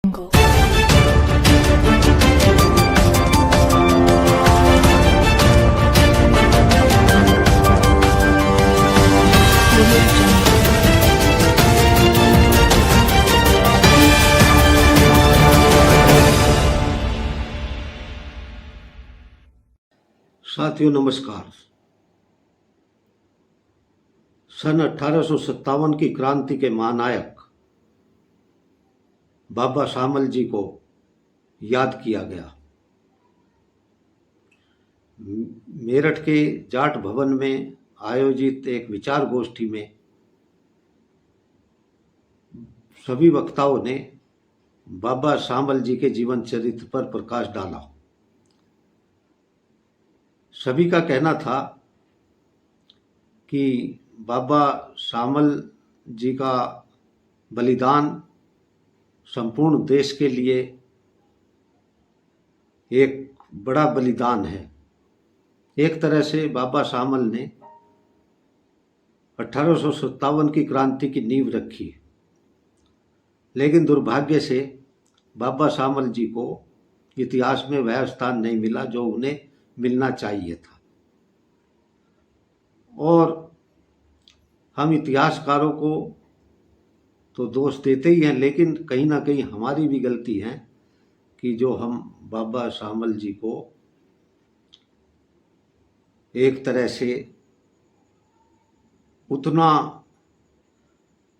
Jungle. साथियों नमस्कार। सन 1857 की क्रांति के महानायक बाबा शामल जी को याद किया गया। मेरठ के जाट भवन में आयोजित एक विचार गोष्ठी में सभी वक्ताओं ने बाबा शामल जी के जीवन चरित्र पर प्रकाश डाला। सभी का कहना था कि बाबा शामल जी का बलिदान संपूर्ण देश के लिए एक बड़ा बलिदान है। एक तरह से बाबा शामल ने 1857 की क्रांति की नींव रखी, लेकिन दुर्भाग्य से बाबा शामल जी को इतिहास में वह स्थान नहीं मिला जो उन्हें मिलना चाहिए था। और हम इतिहासकारों को तो दोष देते ही हैं, लेकिन कहीं ना कहीं हमारी भी गलती है कि जो हम बाबा शामल जी को एक तरह से उतना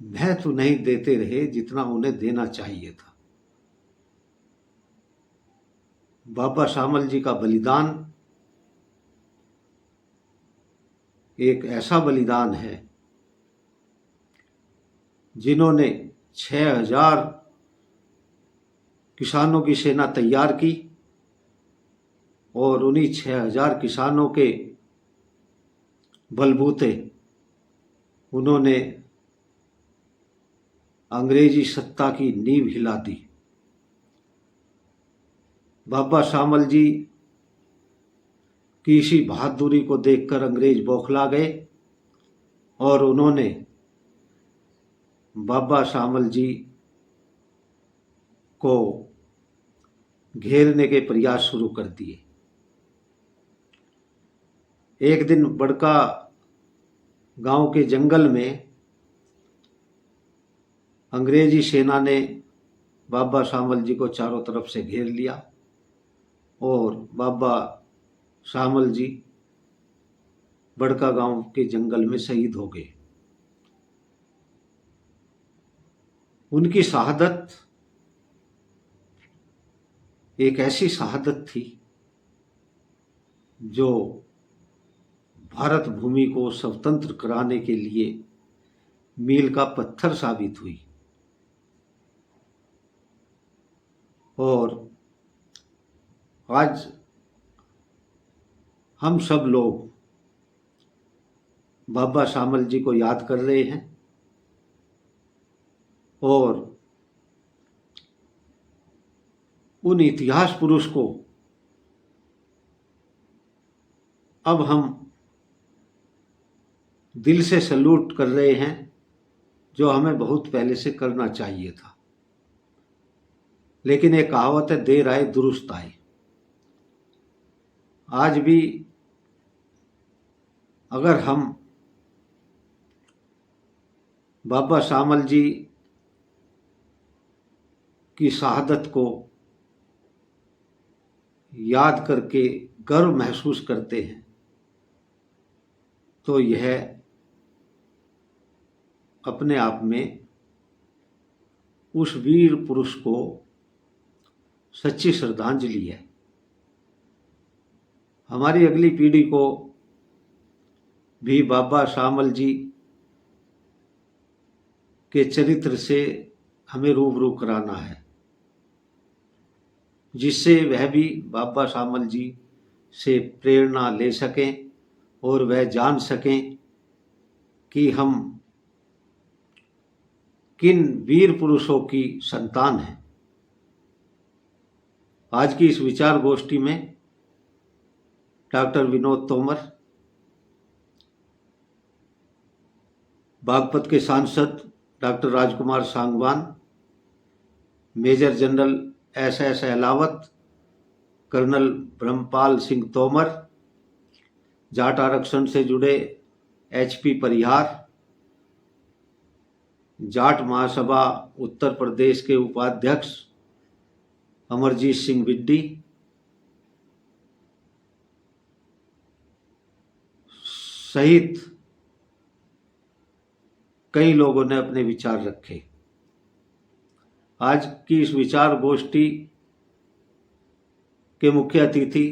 महत्व नहीं देते रहे जितना उन्हें देना चाहिए था। बाबा शामल जी का बलिदान एक ऐसा बलिदान है जिन्होंने 6000 किसानों की सेना तैयार की और उन्हीं 6000 किसानों के बलबूते उन्होंने अंग्रेजी सत्ता की नींव हिला दी। बाबा शामल जी की इसी बहादुरी को देखकर अंग्रेज बौखला गए और उन्होंने बाबा शामल जी को घेरने के प्रयास शुरू कर दिए। एक दिन बड़का गांव के जंगल में अंग्रेजी सेना ने बाबा शामल जी को चारों तरफ से घेर लिया और बाबा शामल जी बड़का गांव के जंगल में शहीद हो गए। उनकी शहादत एक ऐसी शहादत थी जो भारत भूमि को स्वतंत्र कराने के लिए मील का पत्थर साबित हुई। और आज हम सब लोग बाबा शामल जी को याद कर रहे हैं और उन इतिहास पुरुष को अब हम दिल से सैल्यूट कर रहे हैं, जो हमें बहुत पहले से करना चाहिए था। लेकिन एक कहावत है, देर आए दुरुस्त आए। आज भी अगर हम बाबा शामल जी की शहादत को याद करके गर्व महसूस करते हैं तो यह अपने आप में उस वीर पुरुष को सच्ची श्रद्धांजलि है। हमारी अगली पीढ़ी को भी बाबा शामल जी के चरित्र से हमें रूबरू कराना है, जिससे वह भी बाबा शामल जी से प्रेरणा ले सकें और वह जान सकें कि हम किन वीर पुरुषों की संतान हैं। आज की इस विचार गोष्ठी में डॉक्टर विनोद तोमर, बागपत के सांसद doctor Rajkumar Sangwan, major general SS Ahlawat, colonel Brahmpal Singh Tomar, Jat आरक्षण से जुड़े HP परिहार, जाट महासभा उत्तर प्रदेश के उपाध्यक्ष अमरजीत सिंह बिड्डी सहित कई लोगों ने अपने विचार रखे। आज की इस विचार गोष्ठी के मुख्य अतिथि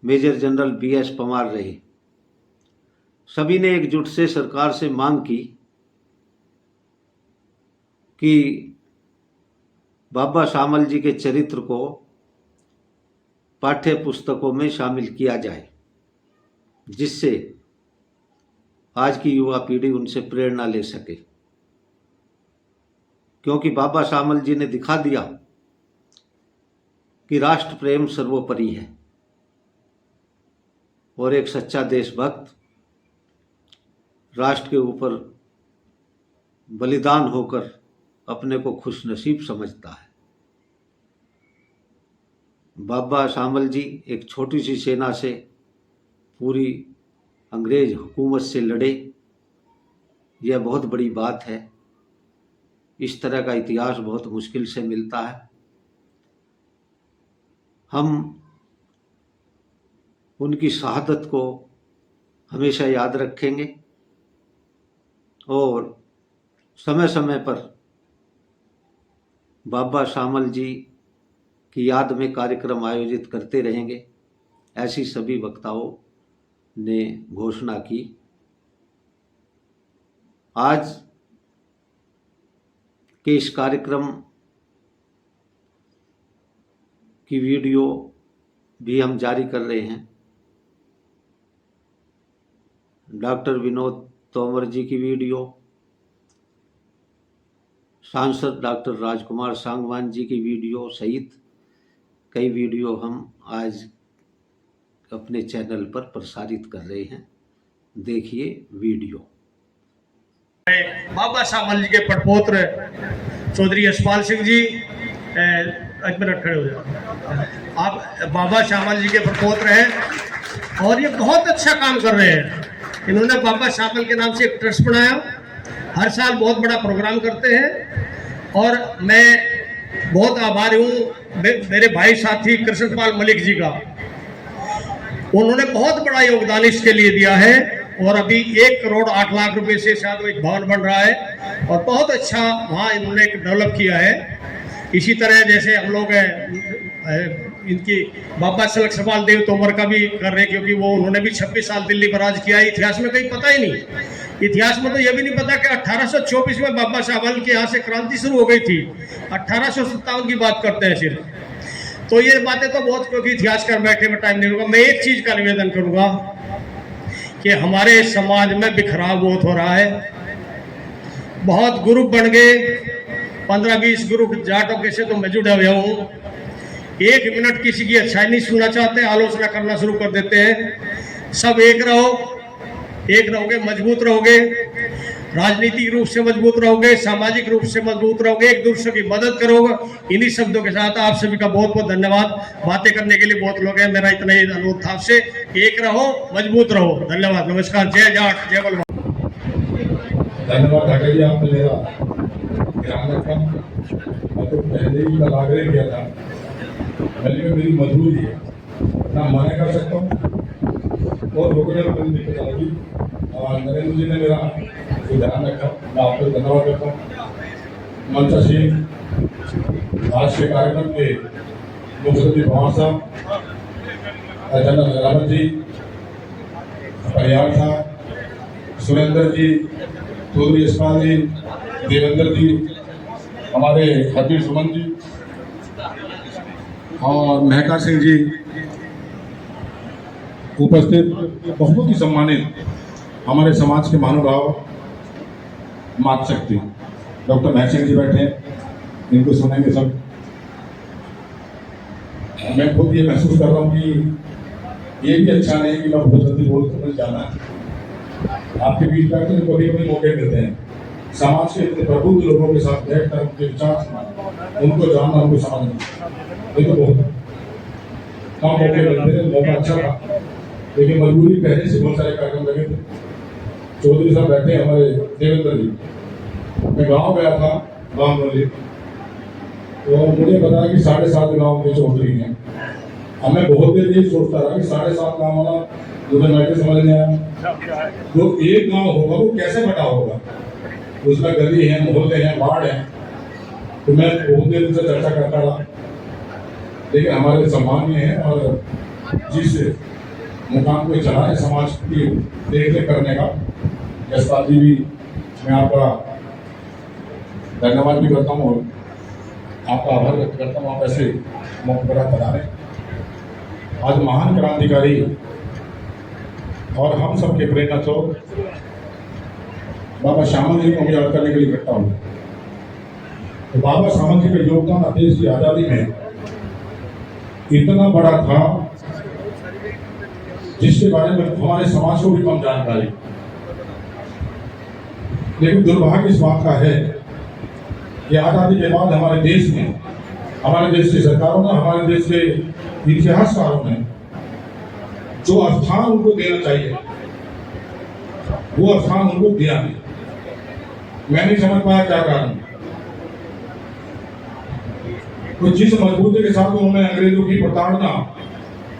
मेजर जनरल BS परमार रहे। सभी ने एकजुट से सरकार से मांग की कि बाबा शामल जी के चरित्र को पाठ्य पुस्तकों में शामिल किया जाए, जिससे आज की युवा पीढ़ी उनसे प्रेरणा ले सके। क्योंकि बाबा शामल जी ने दिखा दिया कि राष्ट्र प्रेम सर्वोपरि है और एक सच्चा देशभक्त राष्ट्र के ऊपर बलिदान होकर अपने को खुशनसीब समझता है। बाबा शामल जी एक छोटी सी सेना से पूरी अंग्रेज हुकूमत से लड़े, यह बहुत बड़ी बात है। इस तरह का इतिहास बहुत मुश्किल से मिलता है। हम उनकी शहादत को हमेशा याद रखेंगे और समय समय पर बाबा शामल जी की याद में कार्यक्रम आयोजित करते रहेंगे, ऐसी सभी वक्ताओं ने घोषणा की। आज के इस कार्यक्रम की वीडियो भी हम जारी कर रहे हैं। डॉक्टर विनोद तोमर जी की वीडियो, सांसद डॉक्टर राजकुमार सांगवान जी की वीडियो सहित कई वीडियो हम आज अपने चैनल पर प्रसारित कर रहे हैं। देखिए वीडियो। बाबा शामल जी के पड़पोत्र चौधरी यशपाल सिंह जी, एक मिनट खड़े हो जाए। आप बाबा शामल जी के पड़पोत्र हैं और ये बहुत अच्छा काम कर रहे हैं। इन्होंने बाबा शामल के नाम से एक ट्रस्ट बनाया, हर साल बहुत बड़ा प्रोग्राम करते हैं और मैं बहुत आभारी हूँ मेरे भाई साथी कृष्णपाल मलिक जी का। उन्होंने बहुत बड़ा योगदान इसके लिए दिया है और अभी 1 करोड़ 8 लाख रुपए से शायद वो एक भवन बन रहा है और बहुत अच्छा वहाँ इन्होंने एक डेवलप किया है। इसी तरह जैसे हम लोग इनकी बाबा सलक सवाल देव तोमर का भी कर रहे हैं, क्योंकि वो उन्होंने भी 26 साल दिल्ली पर राज किया है। इतिहास में कहीं पता ही नहीं, इतिहास में तो यह भी नहीं पता कि 1824 में बाबा शामल के यहाँ से क्रांति शुरू हो गई थी। 1857 की बात करते हैं सिर्फ। तो ये बातें तो बहुत, क्योंकि इतिहास कर बैठे में टाइम नहीं होगा। मैं एक चीज का निवेदन करूंगा कि हमारे समाज में बिखराव बहुत हो रहा है। बहुत ग्रुप बन गए, 15-20 ग्रुप जाटों के से तो मैं जुड़ा हुआ हूँ। 1 मिनट किसी की अच्छाई नहीं सुनना चाहते, आलोचना करना शुरू कर देते हैं। सब एक रहोगे, मजबूत रहोगे, राजनीतिक रूप से मजबूत रहोगे, सामाजिक रूप से मजबूत रहोगे, एक दूसरे की मदद करोगे। इन्हीं शब्दों के साथ आप सभी का बहुत बहुत धन्यवाद। बातें करने के लिए बहुत लोग हैं, मेरा इतना ही अनुरोध था आपसे, एक रहो, मजबूत रहो। धन्यवाद, नमस्कार, जय जाट, जय बलवान। धन्यवाद ठाकर जी, आपने मेरा ध्यान रखा। मैं तो पहले ही कल आग्रह किया था, मेरी मजबूरी है ना, मना कर सकता हूँ और रोकने में कोई दिक्कत आएगी। और नरेंद्र जी ने मेरा ध्यान रखा, मैं आपको धन्यवाद करता हूँ। मंचा सिंह आज के कार्यक्रम के मुख्यमंत्री पवार साहब, जनरल अहलावत जी, परिहार साहब, सुरेंद्र जी, चौधरी यशपाल जी, देवेंद्र जी, हमारे हबीर सुमन जी और महका सिंह जी उपस्थित, बहुत ही सम्मानित हमारे समाज के महानुभाव, मातृशक्ति डॉक्टर महक सिंह जी बैठे हैं, इनको सुनेंगे सब। मैं खुद ये महसूस कर रहा हूँ कि ये भी अच्छा नहीं कि मैं बहुत जल्दी बोल कर जाना है। आपके बीच बैठे तो कभी कभी मौके मिलते हैं, समाज के इतने प्रबुद्ध लोगों के साथ बैठकर उनके विचार सुनना, उनको जानना, उनको समझना, ये तो बहुत कम मौके मिलते हैं। मौका अच्छा था, लेकिन मजबूरी पहले से बहुत सारे कार्यक्रम लगे थे। चौधरी साहब बैठे हमारे देवेंद्र जी, मैं गाँव गया था बामनोली, तो मुझे बताया कि 7.5 गाँव के चौधरी हैं। अब मैं बहुत देर यही सोचता रहा कि 7.5 गाँव वाला मुझे मैटर समझ नहीं आया। तो एक गाँव होगा वो कैसे बटा होगा, उसमें गली है, मोहल्ले हैं, वार्ड है। तो मैं बहुत देर से चर्चा करता रहा, लेकिन हमारे सम्मानीय है और जिस मुकाम को चला है समाज की देख रेख करने का, यशपाल जी भी मैं आपका धन्यवाद भी करता हूँ और आपका आभार व्यक्त करता हूँ। आप ऐसे मौके पर बता रहे। आज महान क्रांतिकारी और हम सबके प्रेरणा स्रोत बाबा श्यामल जी को हम याद करने के लिए इकट्ठा हुए। तो बाबा श्यामल जी का योगदान देश की आज़ादी में इतना बड़ा था जिसके बारे में हमारे समाज को भी कम जानकारी। लेकिन दुर्भाग्य इस बात का है कि आज़ादी के बाद हमारे देश में, हमारे देश की सरकारों ने, हमारे देश के इतिहासकारों ने जो स्थान उनको देना चाहिए वो स्थान उनको दिया नहीं। मैं नहीं समझ पाया क्या कारण। तो जिस मजबूती के साथ उन्होंने अंग्रेजों की प्रताड़ना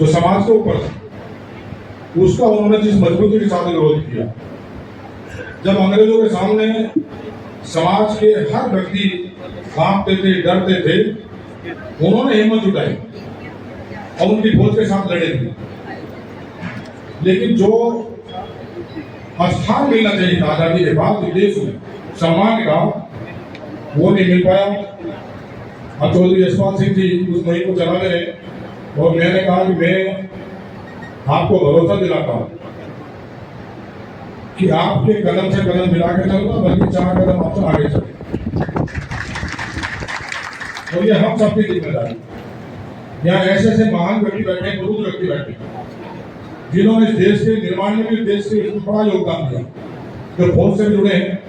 जो समाज के ऊपर थी, उसका उन्होंने जिस मजबूती के साथ विरोध किया, जब अंग्रेजों के सामने समाज के हर व्यक्ति कांपते थे, डरते थे, उन्होंने हिम्मत जुटाई और उनकी फौज के साथ लड़े थे। लेकिन जो स्थान मिलना चाहिए था आजादी के बाद देश में सम्मान का, वो नहीं मिल पाया। अब चौधरी यशपाल सिंह जी उस मुहिम को चला रहे और मैंने कहा कि मैं आपको भरोसा दिलाता हूं कि आपके कदम से कदम मिला के चलूंगा, बल्कि 4 कदम आपसे आगे चले। और ये हम सबकी जिम्मेदारी। यहाँ ऐसे ऐसे महान व्यक्ति बैठे, प्रबुद्ध व्यक्ति बैठे, जिन्होंने इस देश के निर्माण में भी, देश के बड़ा योगदान दिया, जो फौज से जुड़े हैं,